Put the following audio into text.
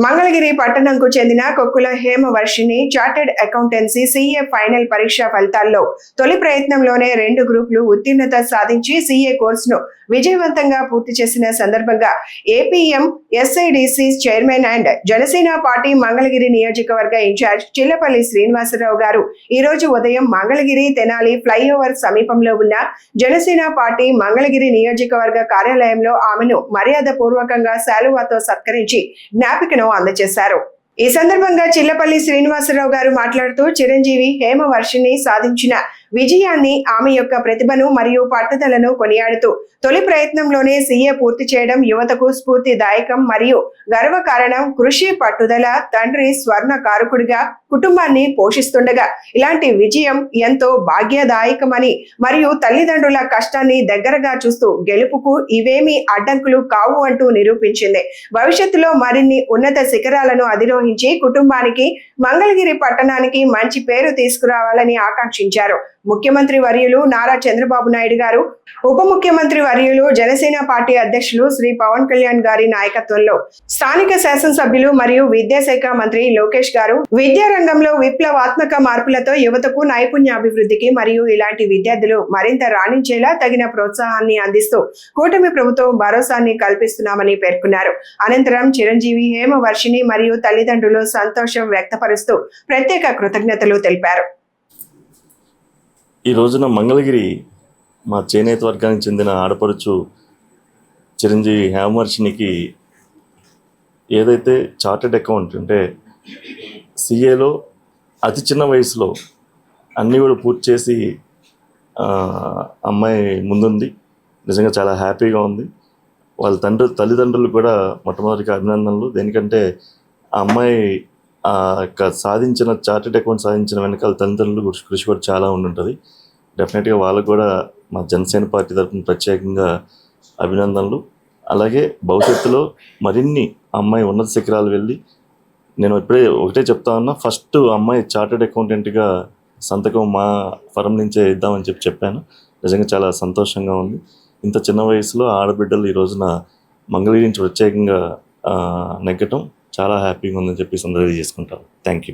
మంగళగిరి పట్టణంకు చెందిన Kokkula Hemavarshini chartered accountancy CA final పరీక్ష ఫలితాల్లో తొలి ప్రయత్నంలోనే 2 గ్రూపులు ఉత్తీర్ణత సాధించి సీఏ కోర్సును విజయవంతంగా పూర్తి చేసిన సందర్భంగా APM SIDC chairman and Janasena party Mangalagiri నియోజకవర్గ ఇన్ఛార్జ్ చిల్లపల్లి శ్రీనివాసరావు గారు ఈ రోజు ఉదయం మంగళగిరి తెనాలి ఫ్లైఓవర్ సమీపంలో ఉన్న జనసేన పార్టీ మంగళగిరి నియోజకవర్గ కార్యాలయంలో ఆమెను మర్యాదపూర్వకంగా శాలువాతో సత్కరించి జ్ఞాపికను అందజేశారు. ఈ సందర్భంగా చిల్లపల్లి శ్రీనివాసరావు గారు మాట్లాడుతూ చిరంజీవి హేమవర్షిని సాధించిన విజయాన్ని, ఆమె యొక్క ప్రతిభను మరియు పట్టుదలను కొనియాడుతూ తొలి ప్రయత్నంలోనే సీఏ పూర్తి చేయడం యువతకు స్ఫూర్తిదాయకం మరియు గర్వకారణం. కృషి, పట్టుదల తండ్రి స్వర్ణ కారకుడిగా కుటుంబాన్ని పోషిస్తుండగా ఇలాంటి విజయం ఎంతో భాగ్యదాయకమని మరియు తల్లిదండ్రుల కష్టాన్ని దగ్గరగా చూస్తూ గెలుపుకు ఇవేమీ అడ్డంకులు కావు అంటూ నిరూపించింది. భవిష్యత్తులో మరిన్ని ఉన్నత శిఖరాలను అధిరోహించి కుటుంబానికి, మంగళగిరి పట్టణానికి మంచి పేరు తీసుకురావాలని ఆకాంక్షించారు. ముఖ్యమంత్రి వర్యులు నారా చంద్రబాబు నాయుడు గారు, ఉప ముఖ్యమంత్రి వర్యులు జనసేన పార్టీ అధ్యక్షులు శ్రీ పవన్ కళ్యాణ్ గారి నాయకత్వంలో స్థానిక శాసనసభ్యులు మరియు విద్యాశాఖ మంత్రి లోకేష్ గారు విద్యారంగంలో విప్లవాత్మక మార్పులతో యువతకు నైపుణ్యాభివృద్ధికి మరియు ఇలాంటి విద్యార్థులు మరింత రాణించేలా తగిన ప్రోత్సాహాన్ని అందిస్తూ కూటమి ప్రభుత్వం భరోసాన్ని కల్పిస్తున్నామని పేర్కొన్నారు. అనంతరం చిరంజీవి హేమవర్షిని మరియు తల్లిదండ్రులు సంతోషం వ్యక్తపరుస్తూ ప్రత్యేక కృతజ్ఞతలు తెలిపారు. ఈ రోజున మంగళగిరి మా చేనేత వర్గానికి చెందిన ఆడపడుచు చిరంజీవి హేమవర్షినికి ఏదైతే చార్టెడ్ అకౌంట్ అంటే సిఏలో అతి చిన్న వయసులో అన్నీ కూడా పూర్తి చేసి అమ్మాయి ముందుంది. నిజంగా చాలా హ్యాపీగా ఉంది. వాళ్ళ తల్లిదండ్రులు కూడా మొట్టమొదటిగా అభినందనలు. దేనికంటే ఆ అమ్మాయి సాధించిన చార్టెడ్ అకౌంట్ సాధించిన వెనకాల తల్లిదండ్రులు కృషి కూడా చాలా ఉండుంటుంది. డెఫినెట్గా వాళ్ళకు కూడా మా జనసేన పార్టీ తరఫున ప్రత్యేకంగా అభినందనలు. అలాగే భవిష్యత్తులో మరిన్ని అమ్మాయి ఉన్నత శిఖరాలు వెళ్ళి, నేను ఇప్పుడే ఒకటే చెప్తా ఉన్నా, ఫస్ట్ అమ్మాయి చార్టెడ్ అకౌంటెంట్గా సంతకం మా ఫరం నుంచే ఇద్దామని చెప్పాను. నిజంగా చాలా సంతోషంగా ఉంది. ఇంత చిన్న వయసులో ఆడబిడ్డలు ఈ రోజున మంగళగిరి నుంచి ప్రత్యేకంగా నెగ్గటం చాలా హ్యాపీగా ఉందని చెప్పి సందర్భం చేసుకుంటాను. Thank you.